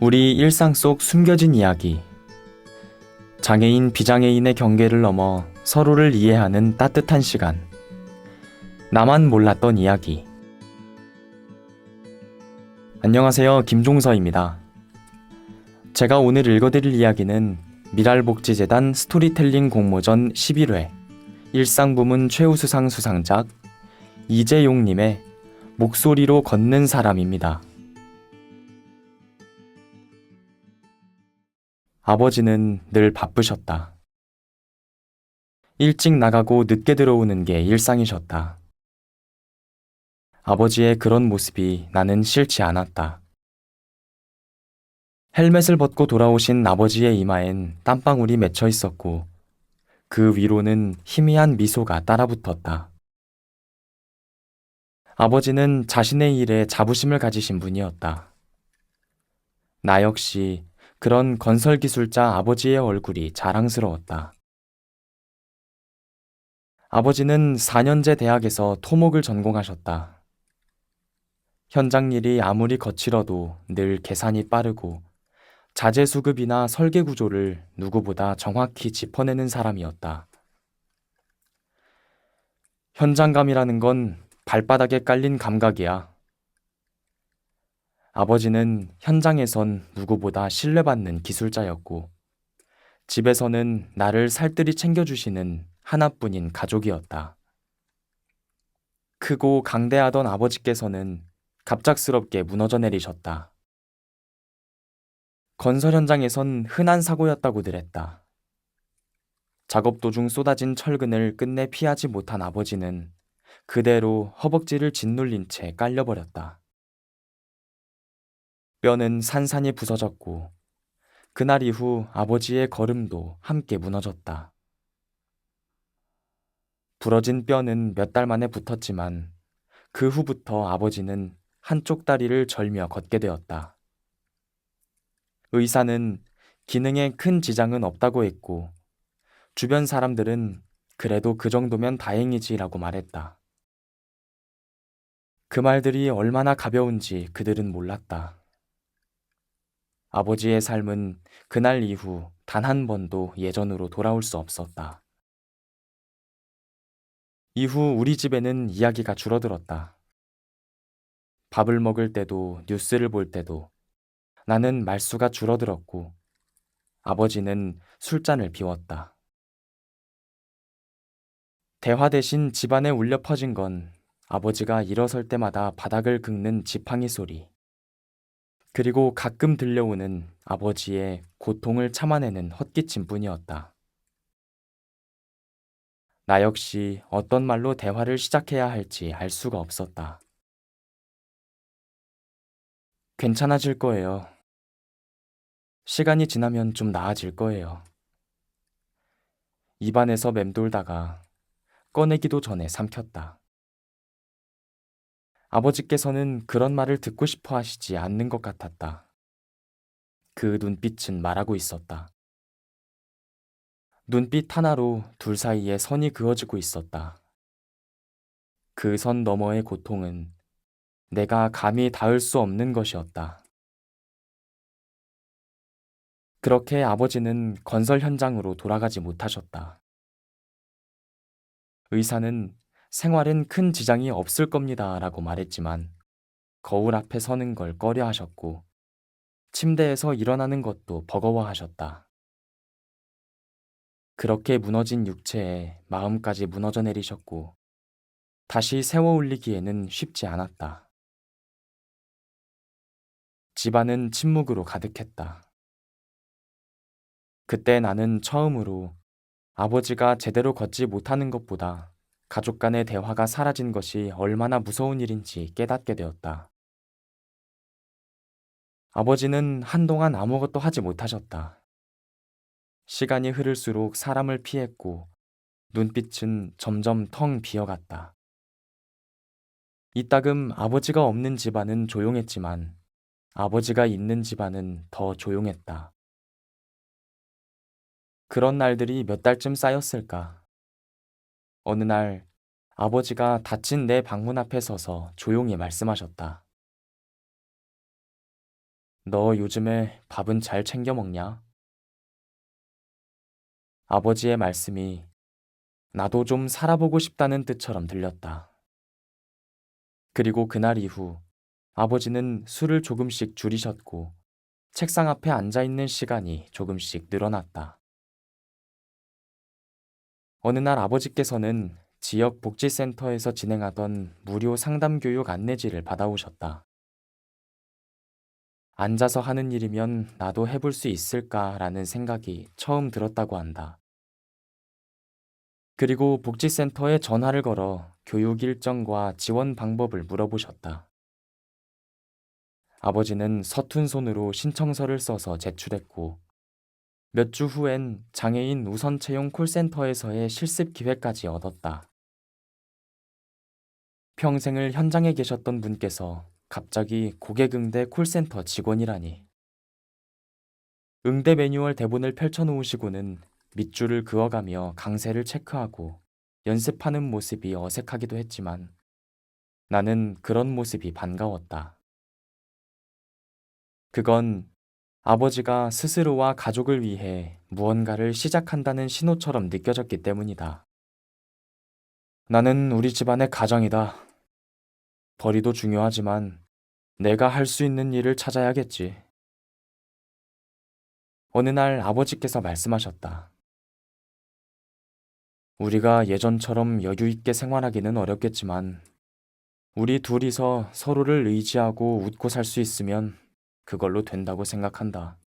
우리 일상 속 숨겨진 이야기. 장애인, 비장애인의 경계를 넘어 서로를 이해하는 따뜻한 시간. 나만 몰랐던 이야기. 안녕하세요. 김종서입니다. 제가 오늘 읽어드릴 이야기는 미랄복지재단 스토리텔링 공모전 11회 일상부문 최우수상 수상작 이재용님의 목소리로 걷는 사람입니다. 아버지는 늘 바쁘셨다. 일찍 나가고 늦게 들어오는 게 일상이셨다. 아버지의 그런 모습이 나는 싫지 않았다. 헬멧을 벗고 돌아오신 아버지의 이마엔 땀방울이 맺혀 있었고 그 위로는 희미한 미소가 따라붙었다. 아버지는 자신의 일에 자부심을 가지신 분이었다. 나 역시 그런 건설기술자 아버지의 얼굴이 자랑스러웠다. 아버지는 4년제 대학에서 토목을 전공하셨다. 현장 일이 아무리 거칠어도 늘 계산이 빠르고 자재 수급이나 설계 구조를 누구보다 정확히 짚어내는 사람이었다. 현장감이라는 건 발바닥에 깔린 감각이야. 아버지는 현장에선 누구보다 신뢰받는 기술자였고 집에서는 나를 살뜰히 챙겨주시는 하나뿐인 가족이었다. 크고 강대하던 아버지께서는 갑작스럽게 무너져 내리셨다. 건설 현장에선 흔한 사고였다고들 했다. 작업 도중 쏟아진 철근을 끝내 피하지 못한 아버지는 그대로 허벅지를 짓눌린 채 깔려버렸다. 뼈는 산산이 부서졌고 그날 이후 아버지의 걸음도 함께 무너졌다. 부러진 뼈는 몇 달 만에 붙었지만 그 후부터 아버지는 한쪽 다리를 절며 걷게 되었다. 의사는 기능에 큰 지장은 없다고 했고 주변 사람들은 그래도 그 정도면 다행이지라고 말했다. 그 말들이 얼마나 가벼운지 그들은 몰랐다. 아버지의 삶은 그날 이후 단 한 번도 예전으로 돌아올 수 없었다. 이후 우리 집에는 이야기가 줄어들었다. 밥을 먹을 때도 뉴스를 볼 때도 나는 말수가 줄어들었고 아버지는 술잔을 비웠다. 대화 대신 집안에 울려 퍼진 건 아버지가 일어설 때마다 바닥을 긁는 지팡이 소리, 그리고 가끔 들려오는 아버지의 고통을 참아내는 헛기침뿐이었다. 나 역시 어떤 말로 대화를 시작해야 할지 알 수가 없었다. 괜찮아질 거예요. 시간이 지나면 좀 나아질 거예요. 입안에서 맴돌다가 꺼내기도 전에 삼켰다. 아버지께서는 그런 말을 듣고 싶어 하시지 않는 것 같았다. 그 눈빛은 말하고 있었다. 눈빛 하나로 둘 사이에 선이 그어지고 있었다. 그 선 너머의 고통은 내가 감히 닿을 수 없는 것이었다. 그렇게 아버지는 건설 현장으로 돌아가지 못하셨다. 의사는 생활엔 큰 지장이 없을 겁니다 라고 말했지만 거울 앞에 서는 걸 꺼려 하셨고 침대에서 일어나는 것도 버거워하셨다. 그렇게 무너진 육체에 마음까지 무너져 내리셨고 다시 세워 올리기에는 쉽지 않았다. 집안은 침묵으로 가득했다. 그때 나는 처음으로 아버지가 제대로 걷지 못하는 것보다 가족 간의 대화가 사라진 것이 얼마나 무서운 일인지 깨닫게 되었다. 아버지는 한동안 아무것도 하지 못하셨다. 시간이 흐를수록 사람을 피했고 눈빛은 점점 텅 비어갔다. 이따금 아버지가 없는 집안은 조용했지만 아버지가 있는 집안은 더 조용했다. 그런 날들이 몇 달쯤 쌓였을까. 어느 날 아버지가 닫힌 내 방문 앞에 서서 조용히 말씀하셨다. 너 요즘에 밥은 잘 챙겨 먹냐? 아버지의 말씀이 나도 좀 살아보고 싶다는 뜻처럼 들렸다. 그리고 그날 이후 아버지는 술을 조금씩 줄이셨고 책상 앞에 앉아 있는 시간이 조금씩 늘어났다. 어느 날 아버지께서는 지역 복지센터에서 진행하던 무료 상담 교육 안내지를 받아오셨다. 앉아서 하는 일이면 나도 해볼 수 있을까라는 생각이 처음 들었다고 한다. 그리고 복지센터에 전화를 걸어 교육 일정과 지원 방법을 물어보셨다. 아버지는 서툰 손으로 신청서를 써서 제출했고, 몇 주 후엔 장애인 우선 채용 콜센터에서의 실습 기회까지 얻었다. 평생을 현장에 계셨던 분께서 갑자기 고객응대 콜센터 직원이라니. 응대 매뉴얼 대본을 펼쳐놓으시고는 밑줄을 그어가며 강세를 체크하고 연습하는 모습이 어색하기도 했지만 나는 그런 모습이 반가웠다. 그건 아버지가 스스로와 가족을 위해 무언가를 시작한다는 신호처럼 느껴졌기 때문이다. 나는 우리 집안의 가장이다. 벌이도 중요하지만 내가 할 수 있는 일을 찾아야겠지. 어느 날 아버지께서 말씀하셨다. 우리가 예전처럼 여유 있게 생활하기는 어렵겠지만 우리 둘이서 서로를 의지하고 웃고 살 수 있으면 그걸로 된다고 생각한다.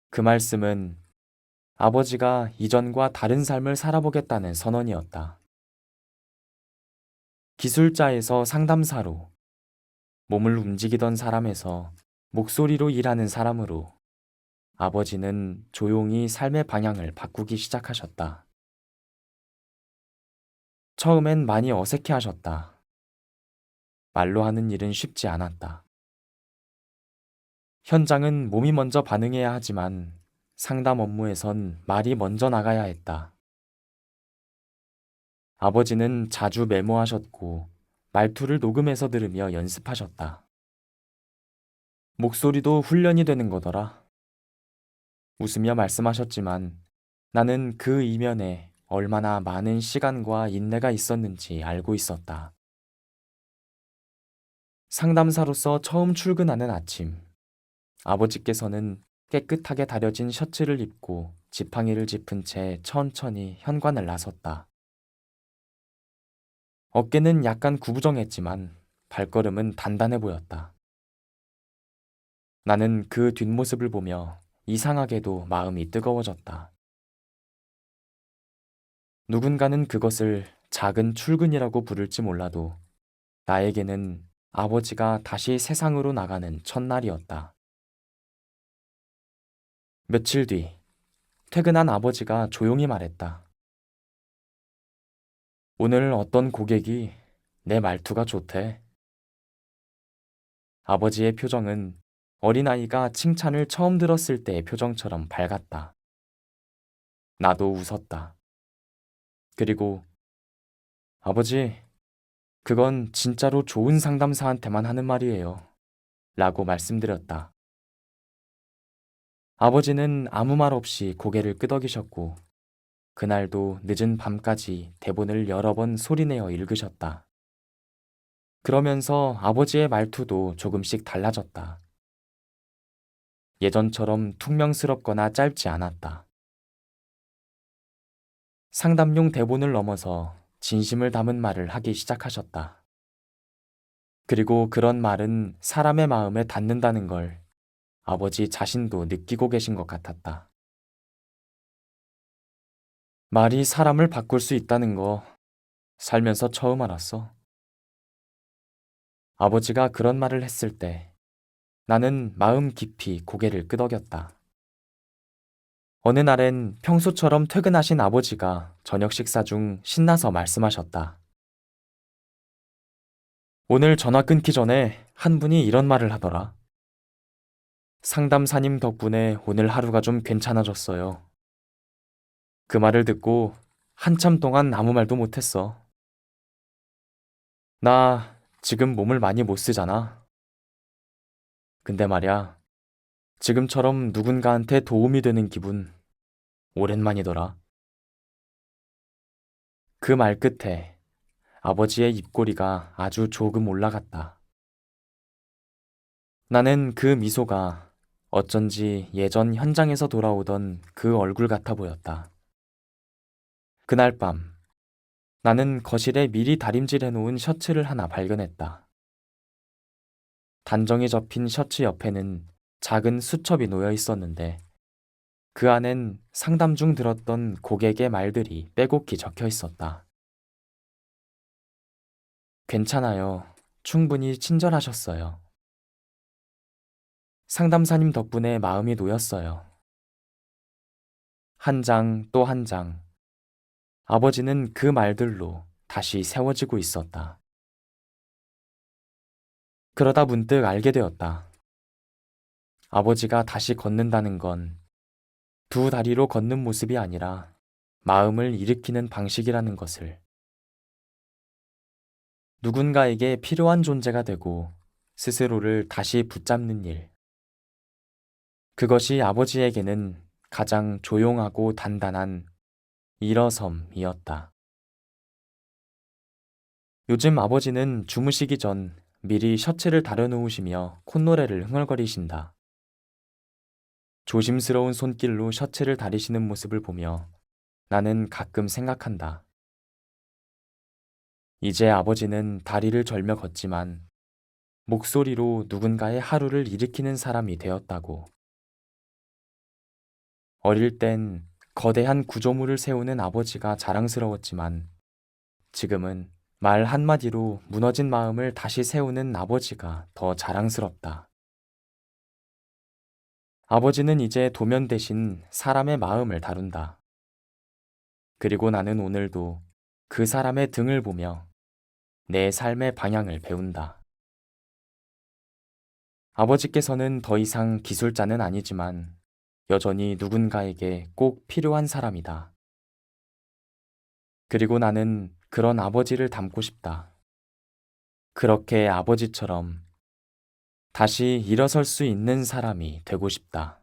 그 말씀은 아버지가 이전과 다른 삶을 살아보겠다는 선언이었다. 기술자에서 상담사로, 몸을 움직이던 사람에서 목소리로 일하는 사람으로 아버지는 조용히 삶의 방향을 바꾸기 시작하셨다. 처음엔 많이 어색해 하셨다. 말로 하는 일은 쉽지 않았다. 현장은 몸이 먼저 반응해야 하지만 상담 업무에선 말이 먼저 나가야 했다. 아버지는 자주 메모하셨고 말투를 녹음해서 들으며 연습하셨다. 목소리도 훈련이 되는 거더라. 웃으며 말씀하셨지만 나는 그 이면에 얼마나 많은 시간과 인내가 있었는지 알고 있었다. 상담사로서 처음 출근하는 아침, 아버지께서는 깨끗하게 다려진 셔츠를 입고 지팡이를 짚은 채 천천히 현관을 나섰다. 어깨는 약간 구부정했지만 발걸음은 단단해 보였다. 나는 그 뒷모습을 보며 이상하게도 마음이 뜨거워졌다. 누군가는 그것을 작은 출근이라고 부를지 몰라도 나에게는 아버지가 다시 세상으로 나가는 첫날이었다. 며칠 뒤, 퇴근한 아버지가 조용히 말했다. 오늘 어떤 고객이 내 말투가 좋대. 아버지의 표정은 어린아이가 칭찬을 처음 들었을 때의 표정처럼 밝았다. 나도 웃었다. 그리고 아버지, 그건 진짜로 좋은 상담사한테만 하는 말이에요. 라고 말씀드렸다. 아버지는 아무 말 없이 고개를 끄덕이셨고, 그날도 늦은 밤까지 대본을 여러 번 소리내어 읽으셨다. 그러면서 아버지의 말투도 조금씩 달라졌다. 예전처럼 퉁명스럽거나 짧지 않았다. 상담용 대본을 넘어서 진심을 담은 말을 하기 시작하셨다. 그리고 그런 말은 사람의 마음에 닿는다는 걸 아버지 자신도 느끼고 계신 것 같았다. 말이 사람을 바꿀 수 있다는 거 살면서 처음 알았어. 아버지가 그런 말을 했을 때 나는 마음 깊이 고개를 끄덕였다. 어느 날엔 평소처럼 퇴근하신 아버지가 저녁 식사 중 신나서 말씀하셨다. 오늘 전화 끊기 전에 한 분이 이런 말을 하더라. 상담사님 덕분에 오늘 하루가 좀 괜찮아졌어요. 그 말을 듣고 한참 동안 아무 말도 못했어. 나 지금 몸을 많이 못 쓰잖아. 근데 말야, 지금처럼 누군가한테 도움이 되는 기분 오랜만이더라. 그 말 끝에 아버지의 입꼬리가 아주 조금 올라갔다. 나는 그 미소가 어쩐지 예전 현장에서 돌아오던 그 얼굴 같아 보였다. 그날 밤, 나는 거실에 미리 다림질해 놓은 셔츠를 하나 발견했다. 단정히 접힌 셔츠 옆에는 작은 수첩이 놓여 있었는데 그 안엔 상담 중 들었던 고객의 말들이 빼곡히 적혀 있었다. 괜찮아요. 충분히 친절하셨어요. 상담사님 덕분에 마음이 놓였어요. 한 장 또 한 장. 아버지는 그 말들로 다시 세워지고 있었다. 그러다 문득 알게 되었다. 아버지가 다시 걷는다는 건 두 다리로 걷는 모습이 아니라 마음을 일으키는 방식이라는 것을. 누군가에게 필요한 존재가 되고 스스로를 다시 붙잡는 일. 그것이 아버지에게는 가장 조용하고 단단한 일어섬이었다. 요즘 아버지는 주무시기 전 미리 셔츠를 다려놓으시며 콧노래를 흥얼거리신다. 조심스러운 손길로 셔츠를 다리시는 모습을 보며 나는 가끔 생각한다. 이제 아버지는 다리를 절며 걷지만 목소리로 누군가의 하루를 일으키는 사람이 되었다고. 어릴 땐 거대한 구조물을 세우는 아버지가 자랑스러웠지만 지금은 말 한마디로 무너진 마음을 다시 세우는 아버지가 더 자랑스럽다. 아버지는 이제 도면 대신 사람의 마음을 다룬다. 그리고 나는 오늘도 그 사람의 등을 보며 내 삶의 방향을 배운다. 아버지께서는 더 이상 기술자는 아니지만 여전히 누군가에게 꼭 필요한 사람이다. 그리고 나는 그런 아버지를 닮고 싶다. 그렇게 아버지처럼 다시 일어설 수 있는 사람이 되고 싶다.